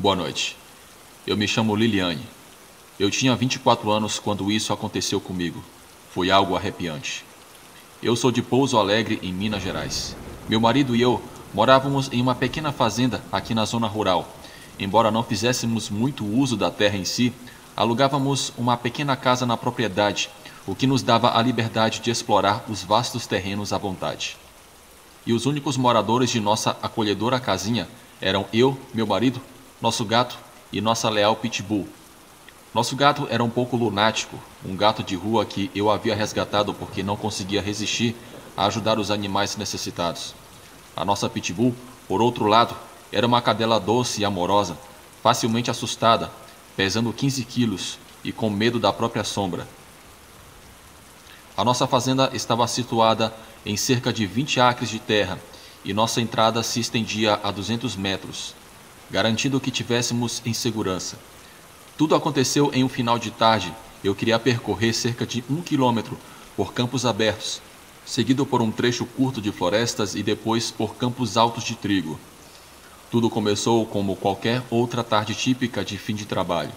Boa noite. Eu me chamo Liliane. Eu tinha 24 anos quando isso aconteceu comigo. Foi algo arrepiante. Eu sou de Pouso Alegre, em Minas Gerais. Meu marido e eu morávamos em uma pequena fazenda aqui na zona rural. Embora não fizéssemos muito uso da terra em si, alugávamos uma pequena casa na propriedade, o que nos dava a liberdade de explorar os vastos terrenos à vontade. E os únicos moradores de nossa acolhedora casinha eram eu, meu marido, nosso gato e nossa leal pitbull. Nosso gato era um pouco lunático, um gato de rua que eu havia resgatado porque não conseguia resistir a ajudar os animais necessitados. A nossa pitbull, por outro lado, era uma cadela doce e amorosa, facilmente assustada, pesando 15 quilos e com medo da própria sombra. A nossa fazenda estava situada em cerca de 20 acres de terra e nossa entrada se estendia a 200 metros, garantindo que tivéssemos em segurança. Tudo aconteceu em um final de tarde. Eu queria percorrer cerca de 1 quilômetro por campos abertos, seguido por um trecho curto de florestas e depois por campos altos de trigo. Tudo começou como qualquer outra tarde típica de fim de trabalho.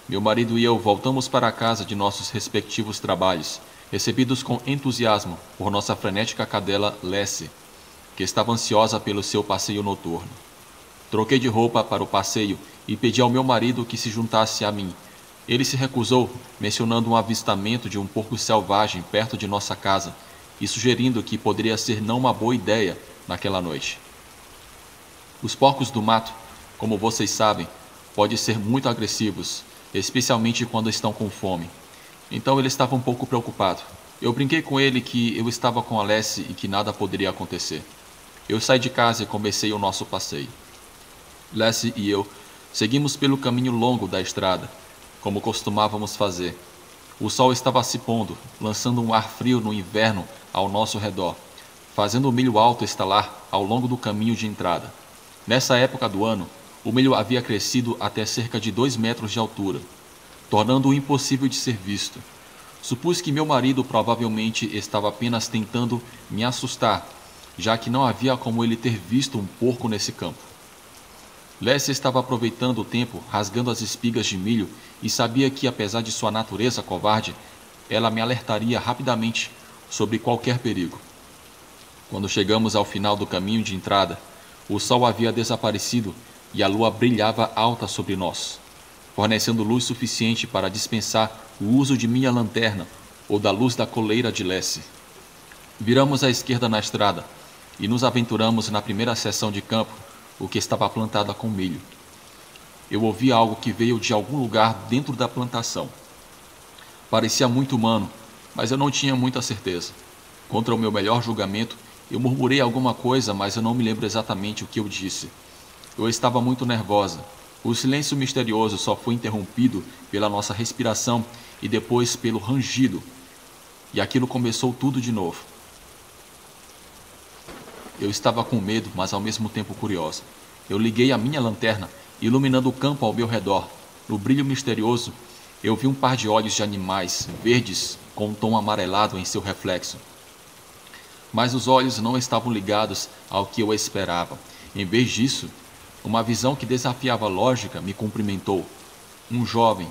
Meu marido e eu voltamos para casa de nossos respectivos trabalhos, recebidos com entusiasmo por nossa frenética cadela Lessie, que estava ansiosa pelo seu passeio noturno. Troquei de roupa para o passeio e pedi ao meu marido que se juntasse a mim. Ele se recusou, mencionando um avistamento de um porco selvagem perto de nossa casa e sugerindo que poderia ser não uma boa ideia naquela noite. Os porcos do mato, como vocês sabem, podem ser muito agressivos, especialmente quando estão com fome. Então ele estava um pouco preocupado. Eu brinquei com ele que eu estava com a Lessie e que nada poderia acontecer. Eu saí de casa e comecei o nosso passeio. Lessie e eu seguimos pelo caminho longo da estrada, como costumávamos fazer. O sol estava se pondo, lançando um ar frio no inverno ao nosso redor, fazendo o milho alto estalar ao longo do caminho de entrada. Nessa época do ano, o milho havia crescido até cerca de 2 metros de altura, tornando-o impossível de ser visto. Supus que meu marido provavelmente estava apenas tentando me assustar, já que não havia como ele ter visto um porco nesse campo. Lessie estava aproveitando o tempo, rasgando as espigas de milho, e sabia que, apesar de sua natureza covarde, ela me alertaria rapidamente sobre qualquer perigo. Quando chegamos ao final do caminho de entrada, o sol havia desaparecido e a lua brilhava alta sobre nós, fornecendo luz suficiente para dispensar o uso de minha lanterna ou da luz da coleira de Lessie. Viramos à esquerda na estrada e nos aventuramos na primeira seção de campo, o que estava plantada com milho. Eu ouvi algo que veio de algum lugar dentro da plantação. Parecia muito humano, mas eu não tinha muita certeza. Contra o meu melhor julgamento, eu murmurei alguma coisa, mas eu não me lembro exatamente o que eu disse. Eu estava muito nervosa. O silêncio misterioso só foi interrompido pela nossa respiração e depois pelo rangido. E aquilo começou tudo de novo. Eu estava com medo, mas ao mesmo tempo curiosa. Eu liguei a minha lanterna, iluminando o campo ao meu redor. No brilho misterioso, eu vi um par de olhos de animais, verdes, com um tom amarelado em seu reflexo. Mas os olhos não estavam ligados ao que eu esperava. Em vez disso, uma visão que desafiava a lógica me cumprimentou. Um jovem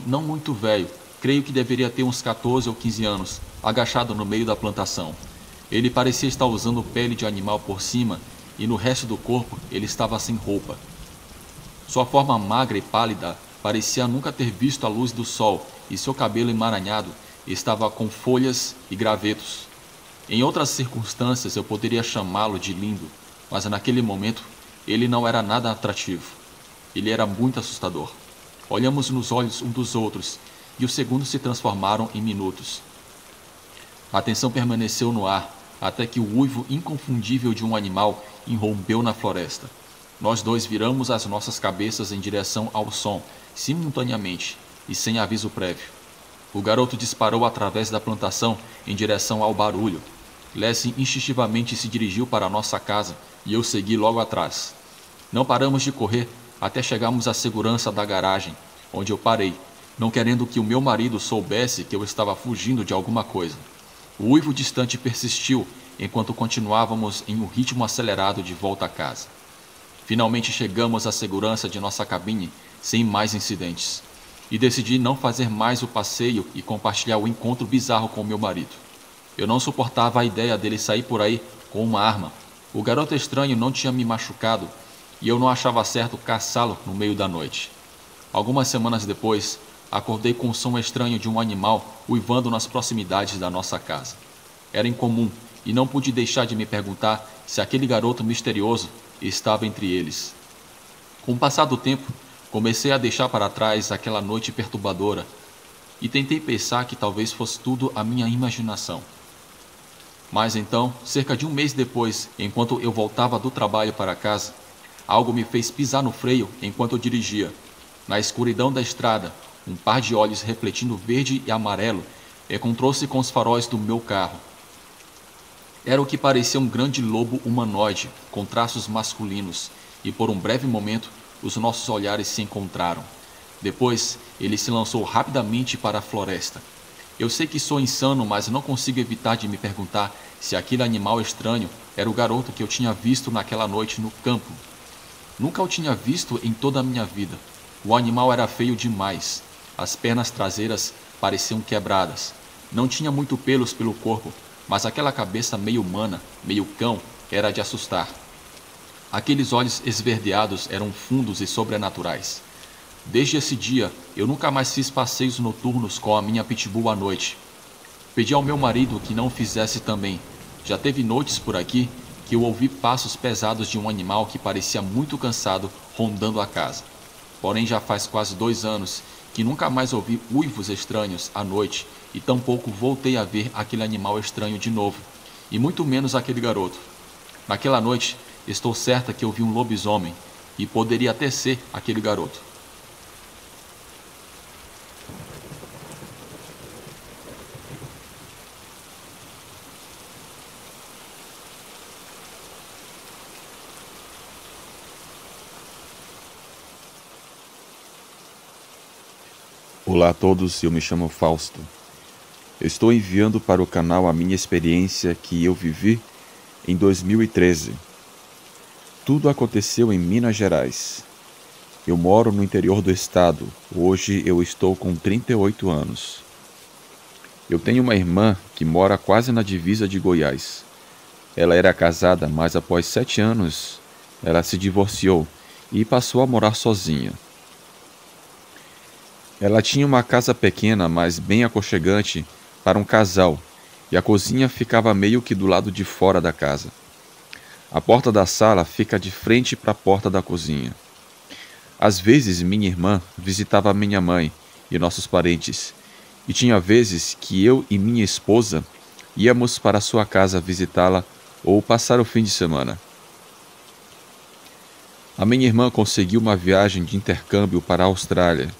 não muito velho, creio que deveria ter uns 14 ou 15 anos, agachado no meio da plantação. Ele parecia estar usando pele de animal por cima e no resto do corpo ele estava sem roupa. Sua forma magra e pálida parecia nunca ter visto a luz do sol e seu cabelo emaranhado estava com folhas e gravetos. Em outras circunstâncias eu poderia chamá-lo de lindo, mas naquele momento ele não era nada atrativo. Ele era muito assustador. Olhamos nos olhos um dos outros e os segundos se transformaram em minutos. A tensão permaneceu no ar até que o uivo inconfundível de um animal irrompeu na floresta. Nós dois viramos as nossas cabeças em direção ao som, simultaneamente e sem aviso prévio. O garoto disparou através da plantação em direção ao barulho. Lessie instintivamente se dirigiu para a nossa casa e eu segui logo atrás. Não paramos de correr até chegarmos à segurança da garagem, onde eu parei, não querendo que o meu marido soubesse que eu estava fugindo de alguma coisa. O uivo distante persistiu enquanto continuávamos em um ritmo acelerado de volta a casa. Finalmente chegamos à segurança de nossa cabine sem mais incidentes. E decidi não fazer mais o passeio e compartilhar o encontro bizarro com meu marido. Eu não suportava a ideia dele sair por aí com uma arma. O garoto estranho não tinha me machucado e eu não achava certo caçá-lo no meio da noite. Algumas semanas depois, acordei com o som estranho de um animal uivando nas proximidades da nossa casa. Era incomum e não pude deixar de me perguntar se aquele garoto misterioso estava entre eles. Com o passar do tempo, comecei a deixar para trás aquela noite perturbadora e tentei pensar que talvez fosse tudo a minha imaginação. Mas então, cerca de um mês depois, enquanto eu voltava do trabalho para casa, algo me fez pisar no freio enquanto eu dirigia. Na escuridão da estrada, um par de olhos refletindo verde e amarelo encontrou-se com os faróis do meu carro. Era o que parecia um grande lobo humanoide, com traços masculinos, e por um breve momento os nossos olhares se encontraram. Depois, ele se lançou rapidamente para a floresta. Eu sei que sou insano, mas não consigo evitar de me perguntar se aquele animal estranho era o garoto que eu tinha visto naquela noite no campo. Nunca o tinha visto em toda a minha vida. O animal era feio demais. As pernas traseiras pareciam quebradas. Não tinha muito pelos pelo corpo, mas aquela cabeça meio humana, meio cão, era de assustar. Aqueles olhos esverdeados eram fundos e sobrenaturais. Desde esse dia, eu nunca mais fiz passeios noturnos com a minha pitbull à noite. Pedi ao meu marido que não o fizesse também. Já teve noites por aqui que eu ouvi passos pesados de um animal que parecia muito cansado rondando a casa. Porém, já faz quase 2 anos que nunca mais ouvi uivos estranhos à noite e tampouco voltei a ver aquele animal estranho de novo, e muito menos aquele garoto. Naquela noite, estou certa que eu vi um lobisomem, e poderia até ser aquele garoto. Olá a todos, eu me chamo Fausto. Eu estou enviando para o canal a minha experiência que eu vivi em 2013. Tudo aconteceu em Minas Gerais. Eu moro no interior do estado. Hoje eu estou com 38 anos. Eu tenho uma irmã que mora quase na divisa de Goiás. Ela era casada, mas após 7 anos ela se divorciou e passou a morar sozinha. Ela tinha uma casa pequena, mas bem aconchegante para um casal, e a cozinha ficava meio que do lado de fora da casa. A porta da sala fica de frente para a porta da cozinha. Às vezes minha irmã visitava minha mãe e nossos parentes, e tinha vezes que eu e minha esposa íamos para sua casa visitá-la ou passar o fim de semana. A minha irmã conseguiu uma viagem de intercâmbio para a Austrália.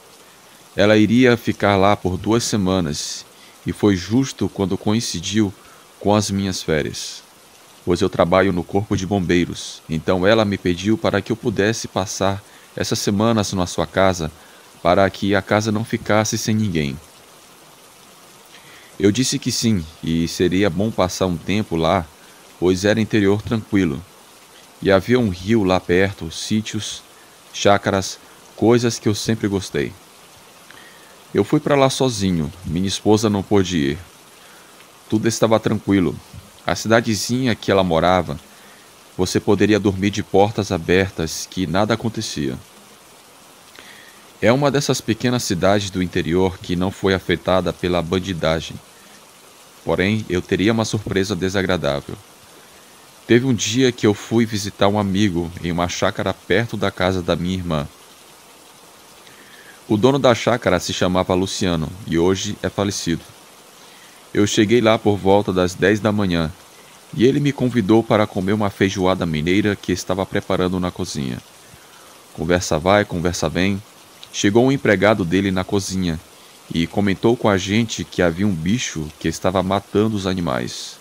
Ela iria ficar lá por 2 semanas e foi justo quando coincidiu com as minhas férias, pois eu trabalho no Corpo de Bombeiros, então ela me pediu para que eu pudesse passar essas semanas na sua casa para que a casa não ficasse sem ninguém. Eu disse que sim, e seria bom passar um tempo lá, pois era interior tranquilo, e havia um rio lá perto, sítios, chácaras, coisas que eu sempre gostei. Eu fui para lá sozinho, minha esposa não pôde ir. Tudo estava tranquilo. A cidadezinha que ela morava, você poderia dormir de portas abertas que nada acontecia. É uma dessas pequenas cidades do interior que não foi afetada pela bandidagem. Porém, eu teria uma surpresa desagradável. Teve um dia que eu fui visitar um amigo em uma chácara perto da casa da minha irmã. O dono da chácara se chamava Luciano e hoje é falecido. Eu cheguei lá por volta das 10 da manhã e ele me convidou para comer uma feijoada mineira que estava preparando na cozinha. Conversa vai, conversa vem. Chegou um empregado dele na cozinha e comentou com a gente que havia um bicho que estava matando os animais.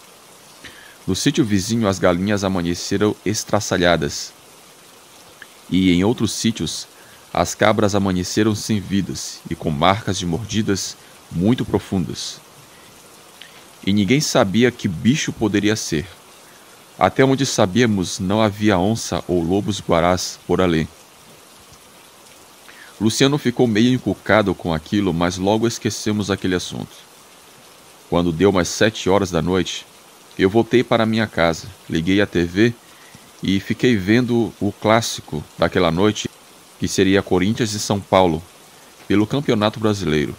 No sítio vizinho as galinhas amanheceram estraçalhadas e em outros sítios as cabras amanheceram sem vidas e com marcas de mordidas muito profundas. E ninguém sabia que bicho poderia ser. Até onde sabíamos, não havia onça ou lobos-guarás por ali. Luciano ficou meio encucado com aquilo, mas logo esquecemos aquele assunto. Quando deu umas 7 horas da noite, eu voltei para minha casa, liguei a TV e fiquei vendo o clássico daquela noite, que seria Corinthians e São Paulo, pelo Campeonato Brasileiro.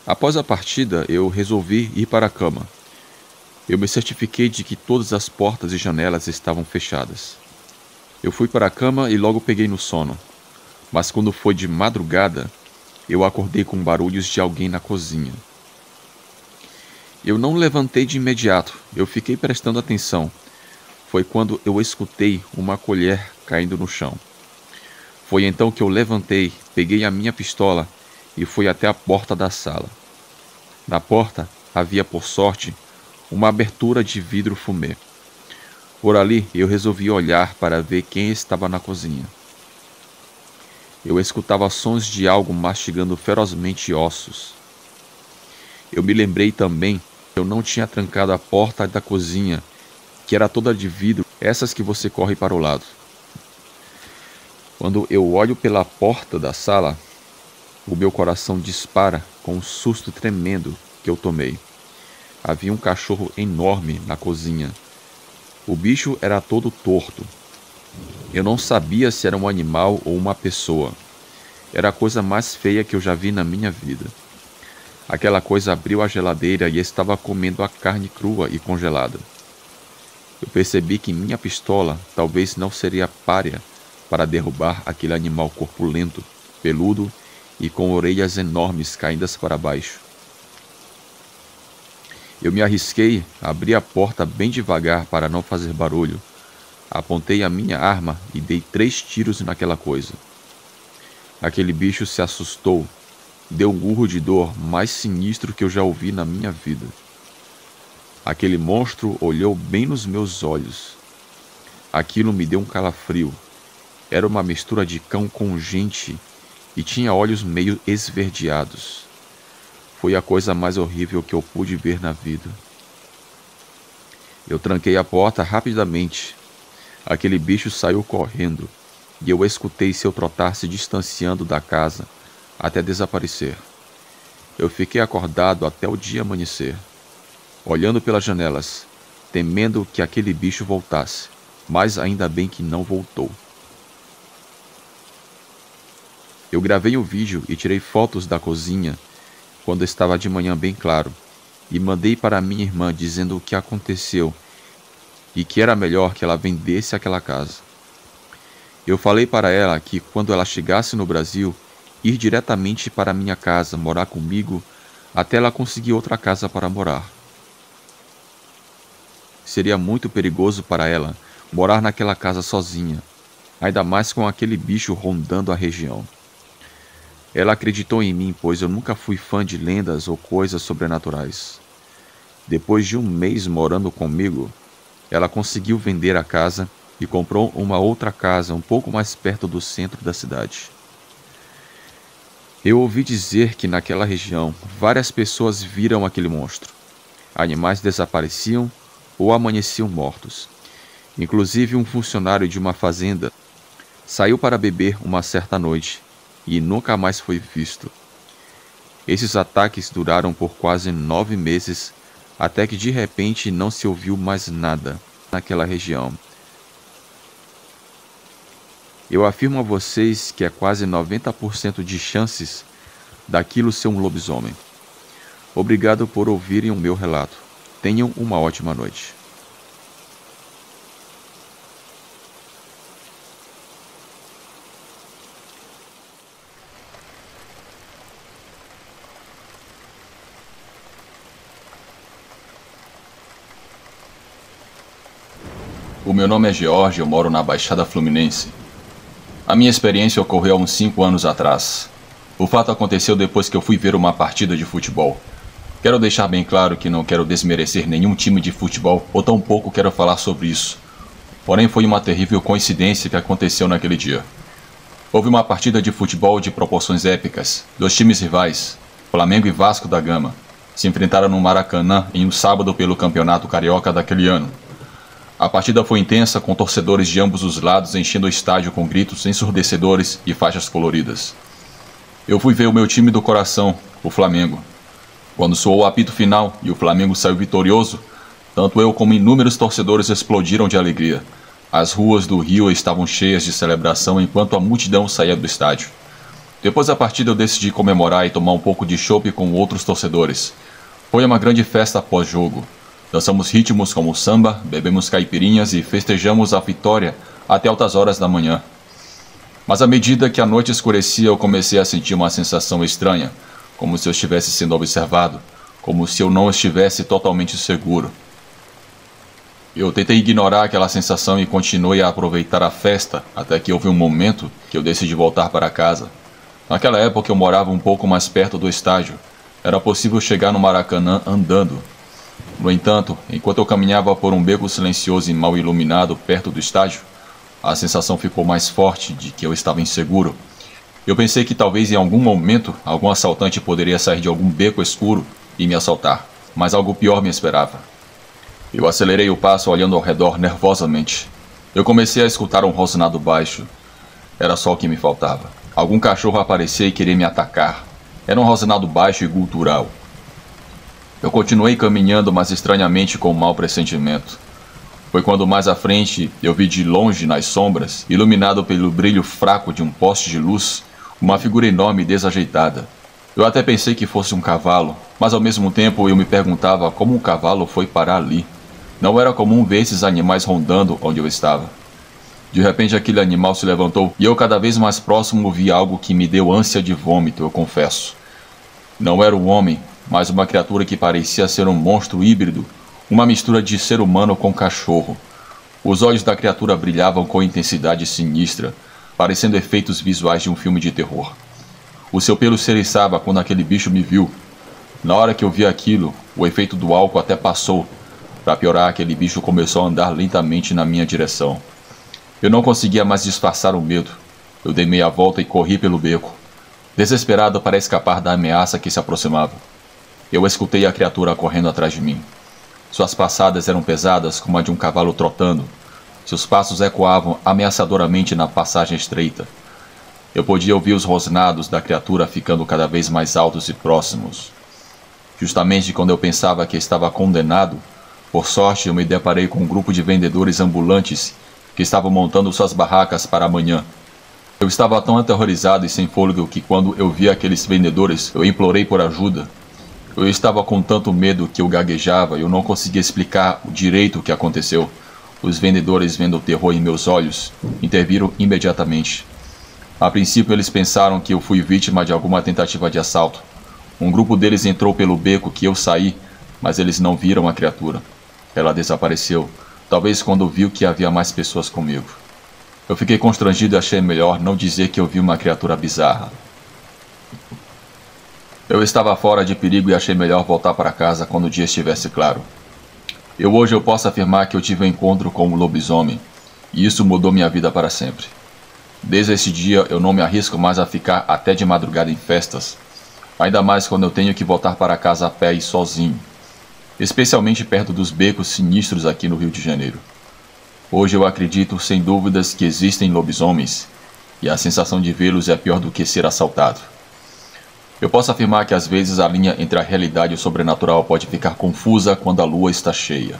Após a partida, eu resolvi ir para a cama. Eu me certifiquei de que todas as portas e janelas estavam fechadas. Eu fui para a cama e logo peguei no sono. Mas quando foi de madrugada, eu acordei com barulhos de alguém na cozinha. Eu não levantei de imediato, eu fiquei prestando atenção. Foi quando eu escutei uma colher caindo no chão. Foi então que eu levantei, peguei a minha pistola e fui até a porta da sala. Na porta havia, por sorte, uma abertura de vidro fumê. Por ali eu resolvi olhar para ver quem estava na cozinha. Eu escutava sons de algo mastigando ferozmente ossos. Eu me lembrei também que eu não tinha trancado a porta da cozinha, que era toda de vidro, essas que você corre para o lado. Quando eu olho pela porta da sala, o meu coração dispara com um susto tremendo que eu tomei. Havia um cachorro enorme na cozinha. O bicho era todo torto. Eu não sabia se era um animal ou uma pessoa. Era a coisa mais feia que eu já vi na minha vida. Aquela coisa abriu a geladeira e estava comendo a carne crua e congelada. Eu percebi que minha pistola talvez não seria párea para derrubar aquele animal corpulento, peludo e com orelhas enormes caídas para baixo. Eu me arrisquei, abri a porta bem devagar para não fazer barulho. Apontei a minha arma e dei 3 tiros naquela coisa. Aquele bicho se assustou, deu um urro de dor mais sinistro que eu já ouvi na minha vida. Aquele monstro olhou bem nos meus olhos. Aquilo me deu um calafrio. Era uma mistura de cão com gente e tinha olhos meio esverdeados. Foi a coisa mais horrível que eu pude ver na vida. Eu tranquei a porta rapidamente. Aquele bicho saiu correndo e eu escutei seu trotar se distanciando da casa até desaparecer. Eu fiquei acordado até o dia amanhecer, olhando pelas janelas, temendo que aquele bicho voltasse, mas ainda bem que não voltou. Eu gravei um vídeo e tirei fotos da cozinha quando estava de manhã bem claro, e mandei para minha irmã dizendo o que aconteceu e que era melhor que ela vendesse aquela casa. Eu falei para ela que quando ela chegasse no Brasil, ir diretamente para minha casa, morar comigo, até ela conseguir outra casa para morar. Seria muito perigoso para ela morar naquela casa sozinha, ainda mais com aquele bicho rondando a região. Ela acreditou em mim, pois eu nunca fui fã de lendas ou coisas sobrenaturais. Depois de um mês morando comigo, ela conseguiu vender a casa e comprou uma outra casa um pouco mais perto do centro da cidade. Eu ouvi dizer que naquela região várias pessoas viram aquele monstro. Animais desapareciam ou amanheciam mortos. Inclusive um funcionário de uma fazenda saiu para beber uma certa noite e nunca mais foi visto. Esses ataques duraram por quase 9 meses, até que de repente não se ouviu mais nada naquela região. Eu afirmo a vocês que é quase 90% de chances daquilo ser um lobisomem. Obrigado por ouvirem o meu relato. Tenham uma ótima noite. O meu nome é George, eu moro na Baixada Fluminense. A minha experiência ocorreu há uns 5 anos atrás. O fato aconteceu depois que eu fui ver uma partida de futebol. Quero deixar bem claro que não quero desmerecer nenhum time de futebol, ou tampouco quero falar sobre isso. Porém, foi uma terrível coincidência que aconteceu naquele dia. Houve uma partida de futebol de proporções épicas. 2 times rivais, Flamengo e Vasco da Gama, se enfrentaram no Maracanã em um sábado pelo Campeonato Carioca daquele ano. A partida foi intensa, com torcedores de ambos os lados enchendo o estádio com gritos ensurdecedores e faixas coloridas. Eu fui ver o meu time do coração, o Flamengo. Quando soou o apito final e o Flamengo saiu vitorioso, tanto eu como inúmeros torcedores explodiram de alegria. As ruas do Rio estavam cheias de celebração enquanto a multidão saía do estádio. Depois da partida eu decidi comemorar e tomar um pouco de chopp com outros torcedores. Foi uma grande festa pós-jogo. Dançamos ritmos como samba, bebemos caipirinhas e festejamos a vitória até altas horas da manhã. Mas à medida que a noite escurecia, eu comecei a sentir uma sensação estranha, como se eu estivesse sendo observado, como se eu não estivesse totalmente seguro. Eu tentei ignorar aquela sensação e continuei a aproveitar a festa, até que houve um momento que eu decidi voltar para casa. Naquela época eu morava um pouco mais perto do estádio. Era possível chegar no Maracanã andando. No entanto, enquanto eu caminhava por um beco silencioso e mal iluminado perto do estádio, a sensação ficou mais forte de que eu estava inseguro. Eu pensei que talvez em algum momento algum assaltante poderia sair de algum beco escuro e me assaltar, mas algo pior me esperava. Eu acelerei o passo olhando ao redor nervosamente. Eu comecei a escutar um rosnado baixo. Era só o que me faltava. Algum cachorro aparecia e queria me atacar. Era um rosnado baixo e gutural. Eu continuei caminhando, mas estranhamente com um mau pressentimento. Foi quando mais à frente eu vi de longe nas sombras, iluminado pelo brilho fraco de um poste de luz, uma figura enorme e desajeitada. Eu até pensei que fosse um cavalo, mas ao mesmo tempo eu me perguntava como um cavalo foi parar ali. Não era comum ver esses animais rondando onde eu estava. De repente aquele animal se levantou e eu cada vez mais próximo vi algo que me deu ânsia de vômito, eu confesso. Não era um homem, mas uma criatura que parecia ser um monstro híbrido, uma mistura de ser humano com cachorro. Os olhos da criatura brilhavam com intensidade sinistra, parecendo efeitos visuais de um filme de terror. O seu pelo se eriçava quando aquele bicho me viu. Na hora que eu vi aquilo, o efeito do álcool até passou. Para piorar, aquele bicho começou a andar lentamente na minha direção. Eu não conseguia mais disfarçar o medo. Eu dei meia volta e corri pelo beco, desesperado para escapar da ameaça que se aproximava. Eu escutei a criatura correndo atrás de mim. Suas passadas eram pesadas como a de um cavalo trotando. Seus passos ecoavam ameaçadoramente na passagem estreita. Eu podia ouvir os rosnados da criatura ficando cada vez mais altos e próximos. Justamente quando eu pensava que estava condenado, por sorte eu me deparei com um grupo de vendedores ambulantes que estavam montando suas barracas para amanhã. Eu estava tão aterrorizado e sem fôlego que quando eu vi aqueles vendedores, eu implorei por ajuda. Eu estava com tanto medo que eu gaguejava e eu não conseguia explicar direito o que aconteceu. Os vendedores, vendo o terror em meus olhos, interviram imediatamente. A princípio eles pensaram que eu fui vítima de alguma tentativa de assalto. Um grupo deles entrou pelo beco que eu saí, mas eles não viram a criatura. Ela desapareceu, talvez quando viu que havia mais pessoas comigo. Eu fiquei constrangido e achei melhor não dizer que eu vi uma criatura bizarra. Eu estava fora de perigo e achei melhor voltar para casa quando o dia estivesse claro. Hoje eu posso afirmar que eu tive um encontro com um lobisomem, e isso mudou minha vida para sempre. Desde esse dia eu não me arrisco mais a ficar até de madrugada em festas, ainda mais quando eu tenho que voltar para casa a pé e sozinho, especialmente perto dos becos sinistros aqui no Rio de Janeiro. Hoje eu acredito sem dúvidas que existem lobisomens, e a sensação de vê-los é pior do que ser assaltado. Eu posso afirmar que às vezes a linha entre a realidade e o sobrenatural pode ficar confusa quando a lua está cheia.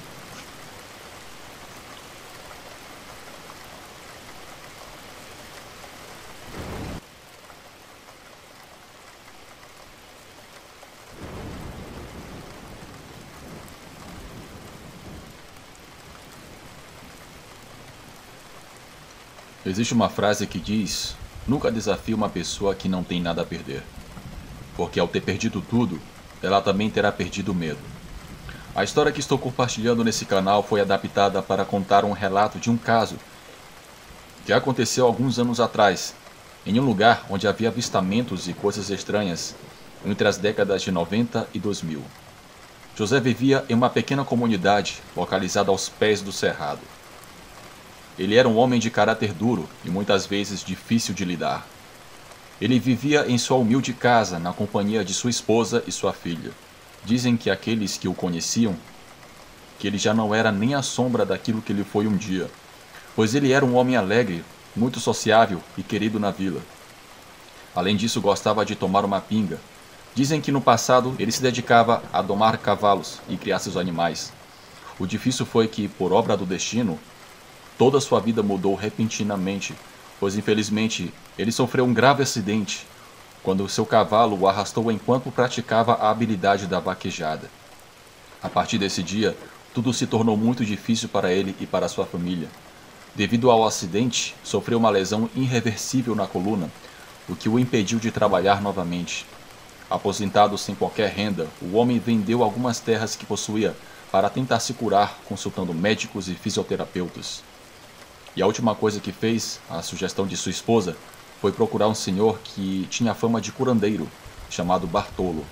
Existe uma frase que diz: nunca desafie uma pessoa que não tem nada a perder, porque ao ter perdido tudo, ela também terá perdido o medo. A história que estou compartilhando nesse canal foi adaptada para contar um relato de um caso que aconteceu alguns anos atrás, em um lugar onde havia avistamentos e coisas estranhas entre as décadas de 90 e 2000. José vivia em uma pequena comunidade localizada aos pés do cerrado. Ele era um homem de caráter duro e muitas vezes difícil de lidar. Ele vivia em sua humilde casa, na companhia de sua esposa e sua filha. Dizem que aqueles que o conheciam que ele já não era nem a sombra daquilo que ele foi um dia, pois ele era um homem alegre, muito sociável e querido na vila. Além disso, gostava de tomar uma pinga. Dizem que no passado ele se dedicava a domar cavalos e criar seus animais. O difícil foi que, por obra do destino, toda sua vida mudou repentinamente, pois infelizmente ele sofreu um grave acidente quando seu cavalo o arrastou enquanto praticava a habilidade da vaquejada. A partir desse dia, tudo se tornou muito difícil para ele e para sua família. Devido ao acidente, sofreu uma lesão irreversível na coluna, o que o impediu de trabalhar novamente. Aposentado sem qualquer renda, o homem vendeu algumas terras que possuía para tentar se curar, consultando médicos e fisioterapeutas. E a última coisa que fez, à sugestão de sua esposa, foi procurar um senhor que tinha fama de curandeiro, chamado Bartolo.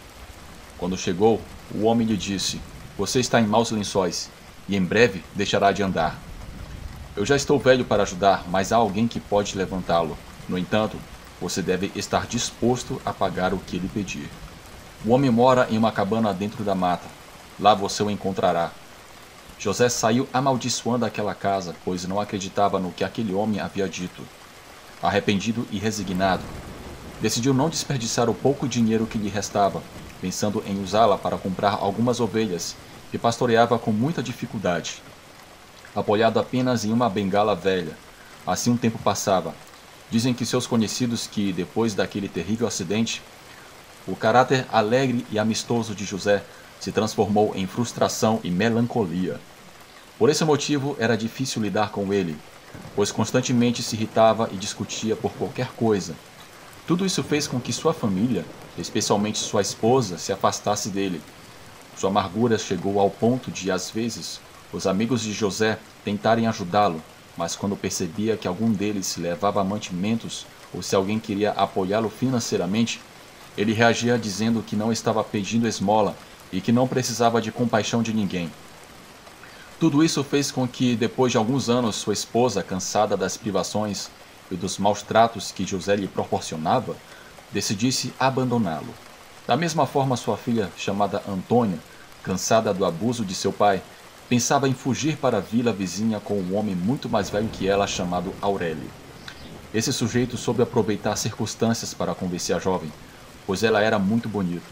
Quando chegou, o homem lhe disse: "Você está em maus lençóis, e em breve deixará de andar. Eu já estou velho para ajudar, mas há alguém que pode levantá-lo. No entanto, você deve estar disposto a pagar o que ele pedir. O homem mora em uma cabana dentro da mata. Lá você o encontrará." José saiu amaldiçoando aquela casa, pois não acreditava no que aquele homem havia dito. Arrependido e resignado, decidiu não desperdiçar o pouco dinheiro que lhe restava, pensando em usá-la para comprar algumas ovelhas, que pastoreava com muita dificuldade. Apoiado apenas em uma bengala velha. Assim um tempo passava. Dizem que seus conhecidos que, depois daquele terrível acidente, o caráter alegre e amistoso de José se transformou em frustração e melancolia. Por esse motivo, era difícil lidar com ele, pois constantemente se irritava e discutia por qualquer coisa. Tudo isso fez com que sua família, especialmente sua esposa, se afastasse dele. Sua amargura chegou ao ponto de, às vezes, os amigos de José tentarem ajudá-lo, mas quando percebia que algum deles levava mantimentos ou se alguém queria apoiá-lo financeiramente, ele reagia dizendo que não estava pedindo esmola e que não precisava de compaixão de ninguém. Tudo isso fez com que, depois de alguns anos, sua esposa, cansada das privações e dos maus tratos que José lhe proporcionava, decidisse abandoná-lo. Da mesma forma, sua filha, chamada Antônia, cansada do abuso de seu pai, pensava em fugir para a vila vizinha com um homem muito mais velho que ela, chamado Aurélio. Esse sujeito soube aproveitar circunstâncias para convencer a jovem, pois ela era muito bonita.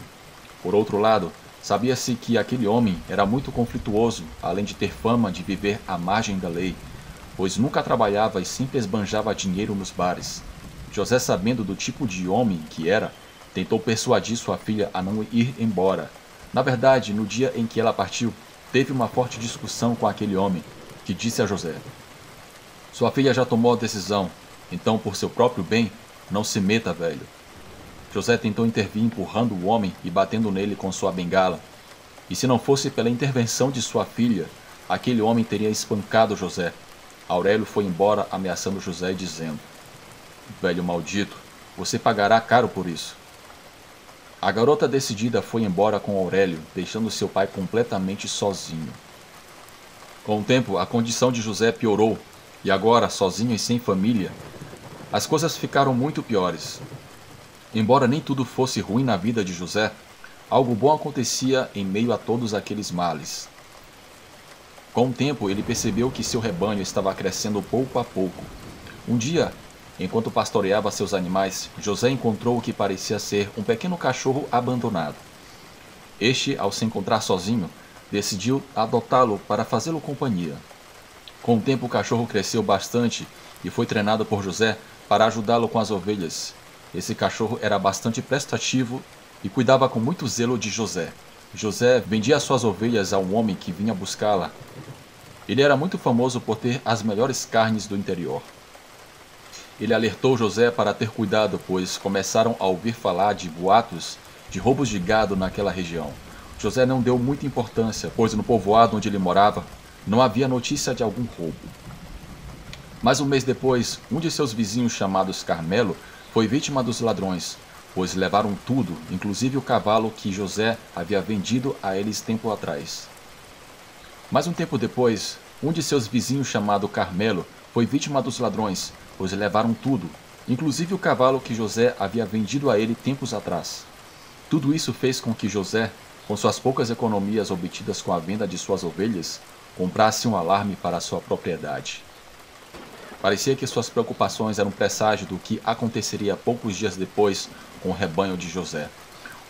Por outro lado, sabia-se que aquele homem era muito conflituoso, além de ter fama de viver à margem da lei, pois nunca trabalhava e sempre esbanjava dinheiro nos bares. José, sabendo do tipo de homem que era, tentou persuadir sua filha a não ir embora. Na verdade, no dia em que ela partiu, teve uma forte discussão com aquele homem, que disse a José: "Sua filha já tomou a decisão, então, por seu próprio bem, não se meta, velho." José tentou intervir empurrando o homem e batendo nele com sua bengala. E se não fosse pela intervenção de sua filha, aquele homem teria espancado José. Aurélio foi embora ameaçando José, dizendo: "Velho maldito, você pagará caro por isso." A garota decidida foi embora com Aurélio, deixando seu pai completamente sozinho. Com o tempo, a condição de José piorou, e agora, sozinho e sem família, as coisas ficaram muito piores. Embora nem tudo fosse ruim na vida de José, algo bom acontecia em meio a todos aqueles males. Com o tempo, ele percebeu que seu rebanho estava crescendo pouco a pouco. Um dia, enquanto pastoreava seus animais, José encontrou o que parecia ser um pequeno cachorro abandonado. Este, ao se encontrar sozinho, decidiu adotá-lo para fazê-lo companhia. Com o tempo, o cachorro cresceu bastante e foi treinado por José para ajudá-lo com as ovelhas. Esse cachorro era bastante prestativo e cuidava com muito zelo de José. José vendia suas ovelhas a um homem que vinha buscá-la. Ele era muito famoso por ter as melhores carnes do interior. Ele alertou José para ter cuidado, pois começaram a ouvir falar de boatos de roubos de gado naquela região. José não deu muita importância, pois no povoado onde ele morava não havia notícia de algum roubo. Mas um mês depois, um de seus vizinhos, chamados Carmelo, foi vítima dos ladrões, pois levaram tudo, inclusive o cavalo que José havia vendido a eles tempo atrás. Mais um tempo depois, um de seus vizinhos, chamado Carmelo, foi vítima dos ladrões, pois levaram tudo, inclusive o cavalo que José havia vendido a ele tempos atrás. Tudo isso fez com que José, com suas poucas economias obtidas com a venda de suas ovelhas, comprasse um alarme para sua propriedade. Parecia que suas preocupações eram um presságio do que aconteceria poucos dias depois com o rebanho de José.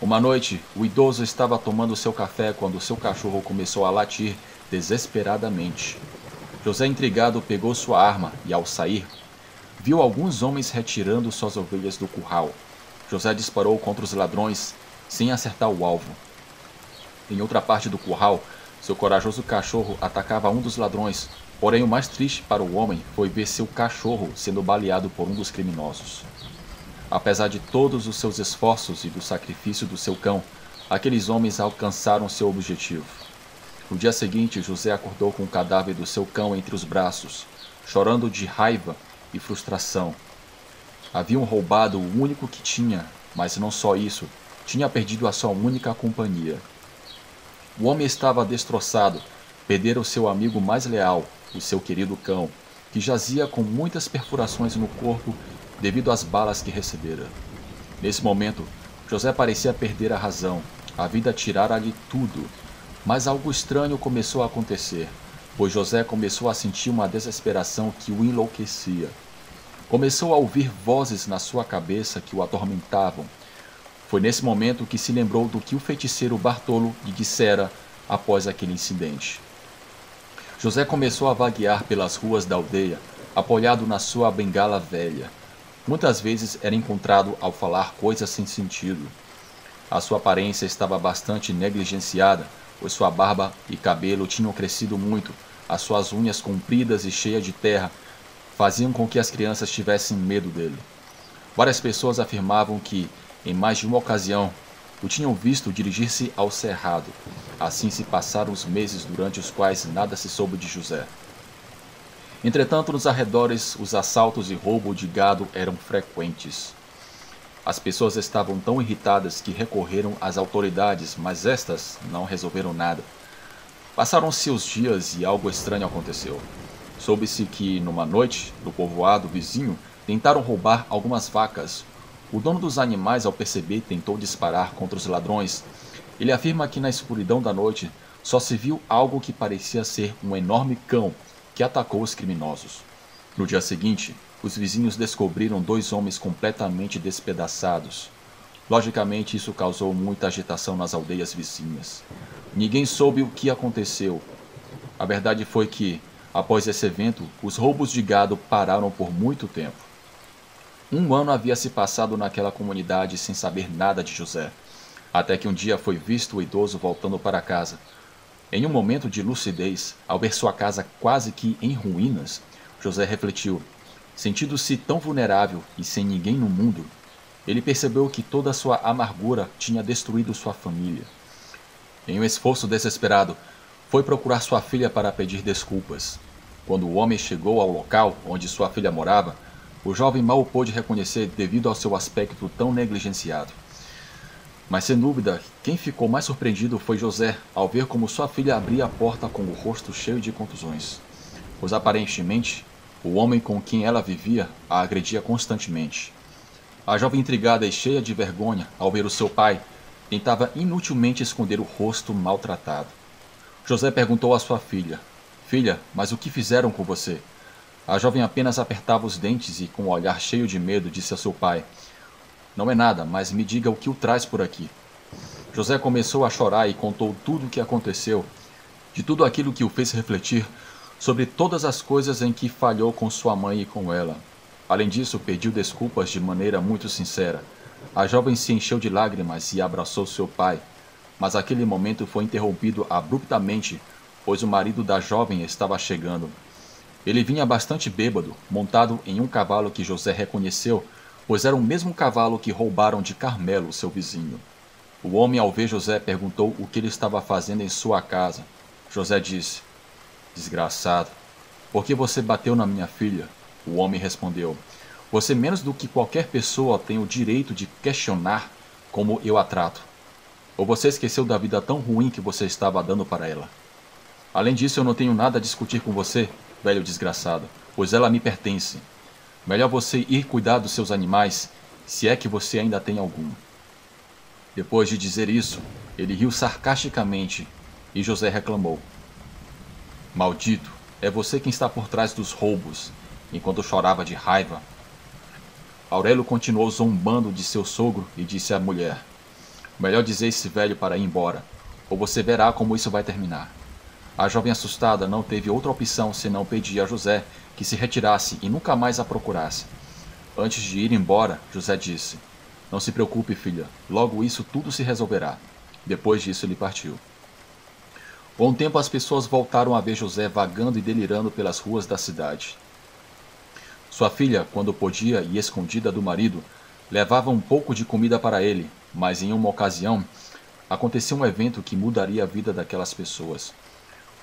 Uma noite, o idoso estava tomando seu café quando seu cachorro começou a latir desesperadamente. José, intrigado, pegou sua arma e, ao sair, viu alguns homens retirando suas ovelhas do curral. José disparou contra os ladrões sem acertar o alvo. Em outra parte do curral, seu corajoso cachorro atacava um dos ladrões, porém o mais triste para o homem foi ver seu cachorro sendo baleado por um dos criminosos. Apesar de todos os seus esforços e do sacrifício do seu cão, aqueles homens alcançaram seu objetivo. No dia seguinte, José acordou com o cadáver do seu cão entre os braços, chorando de raiva e frustração. Haviam roubado o único que tinha, mas não só isso, tinha perdido a sua única companhia. O homem estava destroçado, perdera o seu amigo mais leal, o seu querido cão, que jazia com muitas perfurações no corpo devido às balas que recebera. Nesse momento, José parecia perder a razão, a vida tirara-lhe tudo. Mas algo estranho começou a acontecer, pois José começou a sentir uma desesperação que o enlouquecia. Começou a ouvir vozes na sua cabeça que o atormentavam. Foi nesse momento que se lembrou do que o feiticeiro Bartolo lhe dissera após aquele incidente. José começou a vaguear pelas ruas da aldeia, apoiado na sua bengala velha. Muitas vezes era encontrado ao falar coisas sem sentido. A sua aparência estava bastante negligenciada, pois sua barba e cabelo tinham crescido muito, as suas unhas compridas e cheias de terra faziam com que as crianças tivessem medo dele. Várias pessoas afirmavam que, em mais de uma ocasião, o tinham visto dirigir-se ao cerrado. Assim se passaram os meses durante os quais nada se soube de José. Entretanto, nos arredores, os assaltos e roubo de gado eram frequentes. As pessoas estavam tão irritadas que recorreram às autoridades, mas estas não resolveram nada. Passaram-se os dias e algo estranho aconteceu. Soube-se que, numa noite, no povoado vizinho, tentaram roubar algumas vacas. O dono dos animais, ao perceber, tentou disparar contra os ladrões. Ele afirma que na escuridão da noite só se viu algo que parecia ser um enorme cão que atacou os criminosos. No dia seguinte, os vizinhos descobriram 2 homens completamente despedaçados. Logicamente, isso causou muita agitação nas aldeias vizinhas. Ninguém soube o que aconteceu. A verdade foi que, após esse evento, os roubos de gado pararam por muito tempo. 1 ano havia se passado naquela comunidade sem saber nada de José, até que um dia foi visto o idoso voltando para casa. Em um momento de lucidez, ao ver sua casa quase que em ruínas, José refletiu. Sentindo-se tão vulnerável e sem ninguém no mundo, ele percebeu que toda a sua amargura tinha destruído sua família. Em um esforço desesperado, foi procurar sua filha para pedir desculpas. Quando o homem chegou ao local onde sua filha morava, o jovem mal o pôde reconhecer devido ao seu aspecto tão negligenciado. Mas, sem dúvida, quem ficou mais surpreendido foi José, ao ver como sua filha abria a porta com o rosto cheio de contusões, pois aparentemente o homem com quem ela vivia a agredia constantemente. A jovem, intrigada e cheia de vergonha ao ver o seu pai, tentava inutilmente esconder o rosto maltratado. José perguntou à sua filha: "Filha, mas o que fizeram com você?" A jovem apenas apertava os dentes e, com um olhar cheio de medo, disse a seu pai: "Não é nada, mas me diga o que o traz por aqui." José começou a chorar e contou tudo o que aconteceu, de tudo aquilo que o fez refletir sobre todas as coisas em que falhou com sua mãe e com ela. Além disso, pediu desculpas de maneira muito sincera. A jovem se encheu de lágrimas e abraçou seu pai, mas aquele momento foi interrompido abruptamente, pois o marido da jovem estava chegando. Ele vinha bastante bêbado, montado em um cavalo que José reconheceu, pois era o mesmo cavalo que roubaram de Carmelo, seu vizinho. O homem, ao ver José, perguntou o que ele estava fazendo em sua casa. José disse: "Desgraçado, por que você bateu na minha filha?" O homem respondeu: "Você, menos do que qualquer pessoa, tem o direito de questionar como eu a trato. Ou você esqueceu da vida tão ruim que você estava dando para ela? Além disso, eu não tenho nada a discutir com você, velho desgraçado, pois ela me pertence. Melhor você ir cuidar dos seus animais, se é que você ainda tem algum." Depois de dizer isso, ele riu sarcasticamente e José reclamou: Maldito, é você quem está por trás dos roubos, enquanto chorava de raiva. Aurélio continuou zombando de seu sogro e disse à mulher: Melhor dizer esse velho para ir embora, ou você verá como isso vai terminar. A jovem assustada não teve outra opção senão pedir a José que se retirasse e nunca mais a procurasse. Antes de ir embora, José disse: Não se preocupe, filha, logo isso tudo se resolverá. Depois disso ele partiu. Com o tempo as pessoas voltaram a ver José vagando e delirando pelas ruas da cidade. Sua filha, quando podia e escondida do marido, levava um pouco de comida para ele, mas em uma ocasião aconteceu um evento que mudaria a vida daquelas pessoas.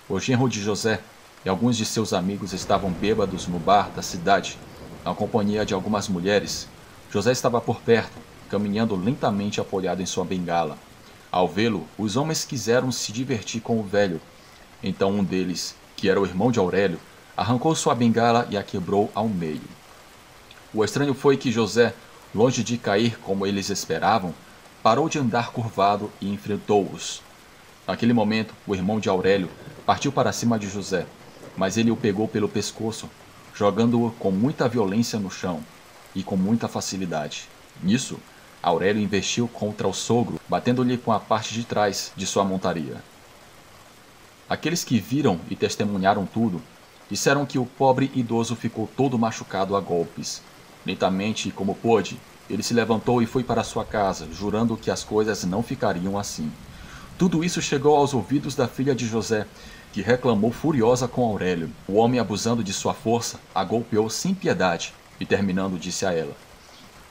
O genro de José e alguns de seus amigos estavam bêbados no bar da cidade, na companhia de algumas mulheres. José estava por perto, caminhando lentamente apoiado em sua bengala. Ao vê-lo, os homens quiseram se divertir com o velho. Então um deles, que era o irmão de Aurélio, arrancou sua bengala e a quebrou ao meio. O estranho foi que José, longe de cair como eles esperavam, parou de andar curvado e enfrentou-os. Naquele momento, o irmão de Aurélio partiu para cima de José, mas ele o pegou pelo pescoço, jogando-o com muita violência no chão e com muita facilidade. Nisso, Aurélio investiu contra o sogro, batendo-lhe com a parte de trás de sua montaria. Aqueles que viram e testemunharam tudo, disseram que o pobre idoso ficou todo machucado a golpes. Lentamente, como pôde, ele se levantou e foi para sua casa, jurando que as coisas não ficariam assim. Tudo isso chegou aos ouvidos da filha de José, que reclamou furiosa com Aurélio. O homem, abusando de sua força, a golpeou sem piedade e, terminando, disse a ela: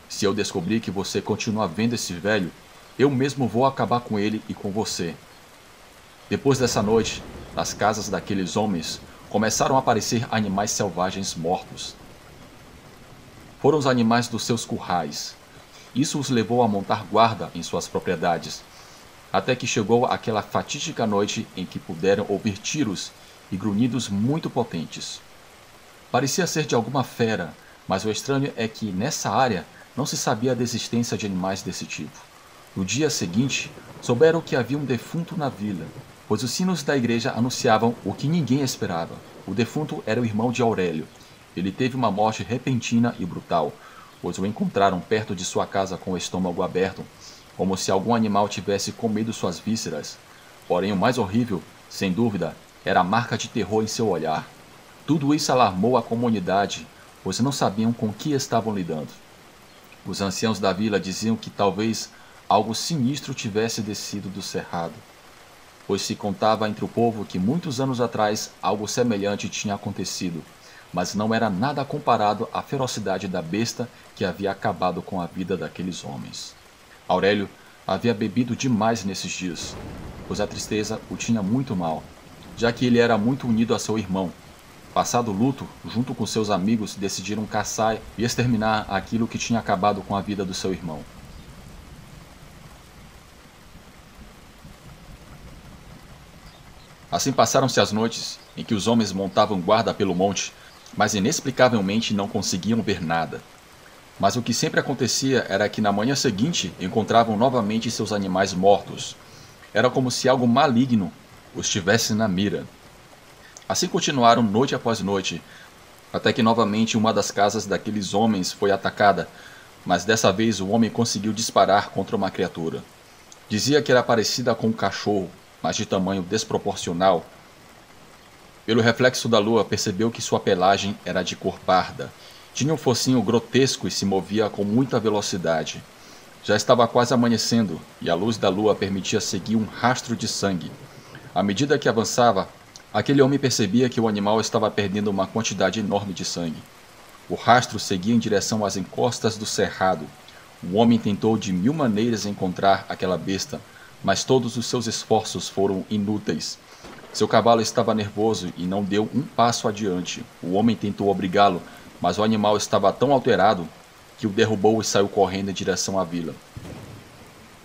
Se eu descobrir que você continua vendo esse velho, eu mesmo vou acabar com ele e com você. Depois dessa noite, nas casas daqueles homens, começaram a aparecer animais selvagens mortos. Foram os animais dos seus currais. Isso os levou a montar guarda em suas propriedades, até que chegou aquela fatídica noite em que puderam ouvir tiros e grunhidos muito potentes. Parecia ser de alguma fera, mas o estranho é que nessa área não se sabia da existência de animais desse tipo. No dia seguinte, souberam que havia um defunto na vila, pois os sinos da igreja anunciavam o que ninguém esperava. O defunto era o irmão de Aurélio. Ele teve uma morte repentina e brutal, pois o encontraram perto de sua casa com o estômago aberto, como se algum animal tivesse comido suas vísceras. Porém, o mais horrível, sem dúvida, era a marca de terror em seu olhar. Tudo isso alarmou a comunidade, pois não sabiam com que estavam lidando. Os anciãos da vila diziam que talvez algo sinistro tivesse descido do cerrado, pois se contava entre o povo que muitos anos atrás algo semelhante tinha acontecido, mas não era nada comparado à ferocidade da besta que havia acabado com a vida daqueles homens. Aurélio havia bebido demais nesses dias, pois a tristeza o tinha muito mal, já que ele era muito unido a seu irmão. Passado o luto, junto com seus amigos, decidiram caçar e exterminar aquilo que tinha acabado com a vida do seu irmão. Assim passaram-se as noites, em que os homens montavam guarda pelo monte, mas inexplicavelmente não conseguiam ver nada. Mas o que sempre acontecia era que na manhã seguinte encontravam novamente seus animais mortos. Era como se algo maligno os tivesse na mira. Assim continuaram noite após noite, até que novamente uma das casas daqueles homens foi atacada, mas dessa vez o homem conseguiu disparar contra uma criatura. Dizia que era parecida com um cachorro, mas de tamanho desproporcional. Pelo reflexo da lua, percebeu que sua pelagem era de cor parda. Tinha um focinho grotesco e se movia com muita velocidade. Já estava quase amanhecendo, e a luz da lua permitia seguir um rastro de sangue. À medida que avançava, aquele homem percebia que o animal estava perdendo uma quantidade enorme de sangue. O rastro seguia em direção às encostas do cerrado. O homem tentou de 1000 maneiras encontrar aquela besta, mas todos os seus esforços foram inúteis. Seu cavalo estava nervoso e não deu um passo adiante. O homem tentou obrigá-lo, mas o animal estava tão alterado que o derrubou e saiu correndo em direção à vila.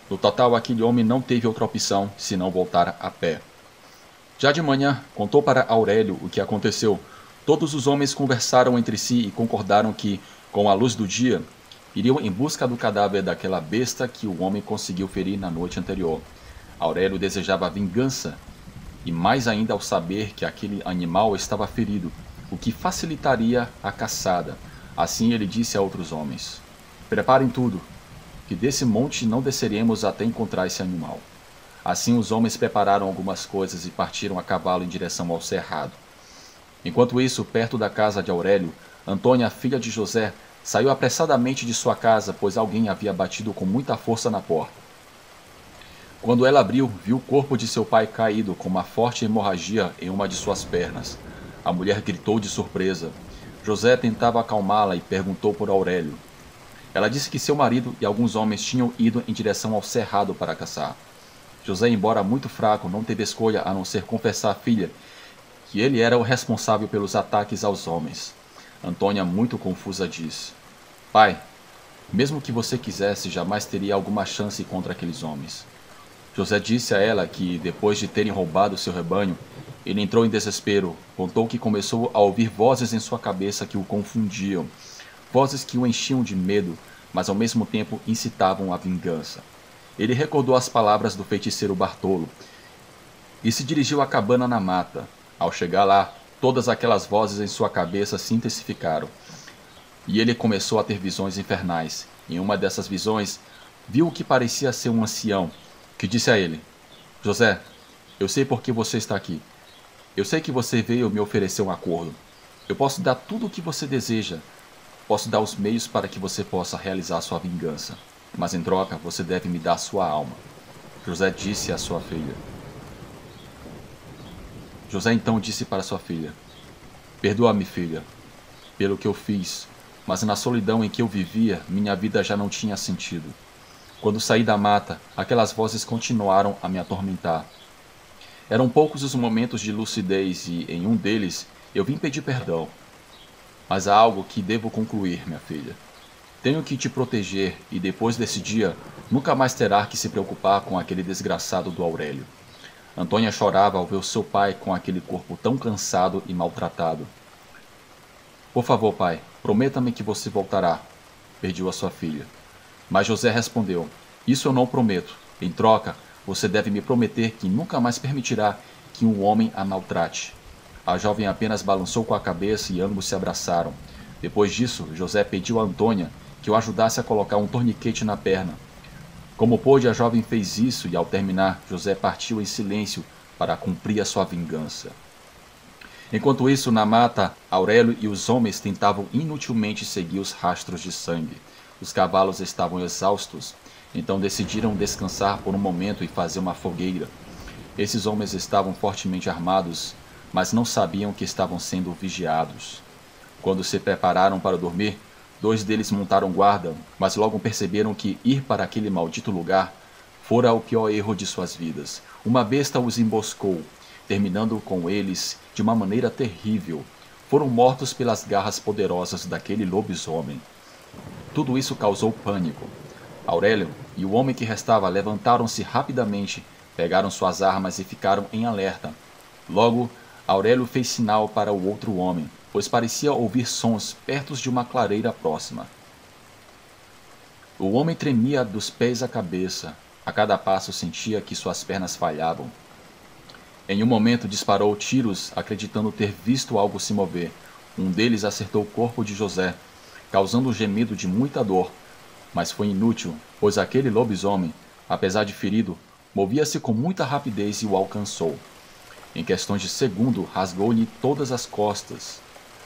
No total, aquele homem não teve outra opção senão voltar a pé. Já de manhã, contou para Aurélio o que aconteceu. Todos os homens conversaram entre si e concordaram que, com a luz do dia, Iriam em busca do cadáver daquela besta que o homem conseguiu ferir na noite anterior. Aurélio desejava vingança, e mais ainda ao saber que aquele animal estava ferido, o que facilitaria a caçada. Assim ele disse a outros homens: Preparem tudo, que desse monte não desceremos até encontrar esse animal. Assim os homens prepararam algumas coisas e partiram a cavalo em direção ao cerrado. Enquanto isso, perto da casa de Aurélio, Antônia, filha de José, saiu apressadamente de sua casa, pois alguém havia batido com muita força na porta. Quando ela abriu, viu o corpo de seu pai caído com uma forte hemorragia em uma de suas pernas. A mulher gritou de surpresa. José tentava acalmá-la e perguntou por Aurélio. Ela disse que seu marido e alguns homens tinham ido em direção ao cerrado para caçar. José, embora muito fraco, não teve escolha a não ser confessar à filha que ele era o responsável pelos ataques aos homens. Antônia, muito confusa, disse: Pai, mesmo que você quisesse, jamais teria alguma chance contra aqueles homens. José disse a ela que, depois de terem roubado seu rebanho, ele entrou em desespero. Contou que começou a ouvir vozes em sua cabeça que o confundiam, vozes que o enchiam de medo, mas ao mesmo tempo incitavam à vingança. Ele recordou as palavras do feiticeiro Bartolo e se dirigiu à cabana na mata. Ao chegar lá, todas aquelas vozes em sua cabeça se intensificaram, e ele começou a ter visões infernais. Em uma dessas visões, viu o que parecia ser um ancião, que disse a ele: José, eu sei por que você está aqui. Eu sei que você veio me oferecer um acordo. Eu posso dar tudo o que você deseja. Posso dar os meios para que você possa realizar sua vingança. Mas em troca, você deve me dar sua alma. José disse à sua filha. José então disse para sua filha: Perdoa-me, filha, pelo que eu fiz, mas na solidão em que eu vivia, minha vida já não tinha sentido. Quando saí da mata, aquelas vozes continuaram a me atormentar. Eram poucos os momentos de lucidez e, em um deles, eu vim pedir perdão. Mas há algo que devo concluir, minha filha. Tenho que te proteger e depois desse dia, nunca mais terá que se preocupar com aquele desgraçado do Aurélio. Antônia chorava ao ver seu pai com aquele corpo tão cansado e maltratado. Por favor, pai, prometa-me que você voltará, pediu a sua filha. Mas José respondeu: Isso eu não prometo. Em troca, você deve me prometer que nunca mais permitirá que um homem a maltrate. A jovem apenas balançou com a cabeça e ambos se abraçaram. Depois disso, José pediu a Antônia que o ajudasse a colocar um torniquete na perna. Como pôde, a jovem fez isso e, ao terminar, José partiu em silêncio para cumprir a sua vingança. Enquanto isso, na mata, Aurélio e os homens tentavam inutilmente seguir os rastros de sangue. Os cavalos estavam exaustos, então decidiram descansar por um momento e fazer uma fogueira. Esses homens estavam fortemente armados, mas não sabiam que estavam sendo vigiados. Quando se prepararam para dormir, 2 deles montaram guarda, mas logo perceberam que ir para aquele maldito lugar fora o pior erro de suas vidas. Uma besta os emboscou, terminando com eles de uma maneira terrível. Foram mortos pelas garras poderosas daquele lobisomem. Tudo isso causou pânico. Aurélio e o homem que restava levantaram-se rapidamente, pegaram suas armas e ficaram em alerta. Logo, Aurélio fez sinal para o outro homem, pois parecia ouvir sons perto de uma clareira próxima. O homem tremia dos pés à cabeça. A cada passo sentia que suas pernas falhavam. Em um momento disparou tiros, acreditando ter visto algo se mover. Um deles acertou o corpo de José, causando um gemido de muita dor. Mas foi inútil, pois aquele lobisomem, apesar de ferido, movia-se com muita rapidez e o alcançou. Em questões de segundo, rasgou-lhe todas as costas.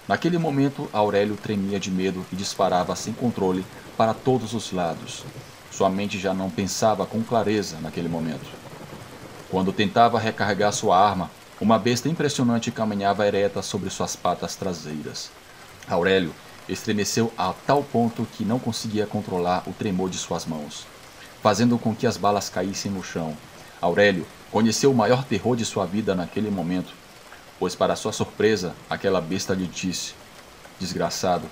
Naquele momento, Aurélio tremia de medo e disparava sem controle para todos os lados. Sua mente já não pensava com clareza naquele momento. Quando tentava recarregar sua arma, uma besta impressionante caminhava ereta sobre suas patas traseiras. Aurélio estremeceu a tal ponto que não conseguia controlar o tremor de suas mãos, fazendo com que as balas caíssem no chão. Aurélio conheceu o maior terror de sua vida naquele momento, pois, para sua surpresa, aquela besta lhe disse: Desgraçado,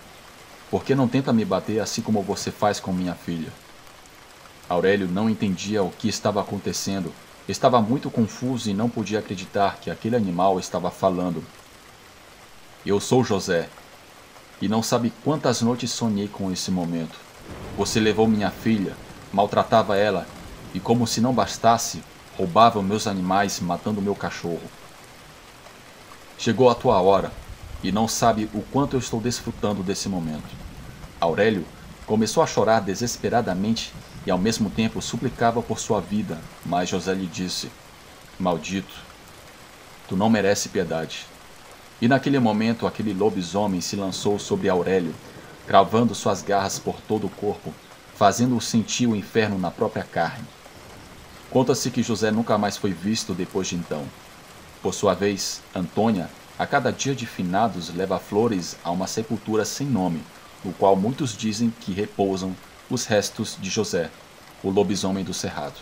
por que não tenta me bater assim como você faz com minha filha? Aurélio não entendia o que estava acontecendo. Estava muito confuso e não podia acreditar que aquele animal estava falando. Eu sou José, e não sabe quantas noites sonhei com esse momento. Você levou minha filha, maltratava ela e, como se não bastasse, roubava meus animais, matando meu cachorro. Chegou a tua hora, e não sabe o quanto eu estou desfrutando desse momento. Aurélio começou a chorar desesperadamente e ao mesmo tempo suplicava por sua vida, mas José lhe disse: Maldito, tu não mereces piedade. E naquele momento aquele lobisomem se lançou sobre Aurélio, cravando suas garras por todo o corpo, fazendo-o sentir o inferno na própria carne. Conta-se que José nunca mais foi visto depois de então. Por sua vez, Antônia, a cada dia de finados, leva flores a uma sepultura sem nome, no qual muitos dizem que repousam os restos de José, o lobisomem do cerrado.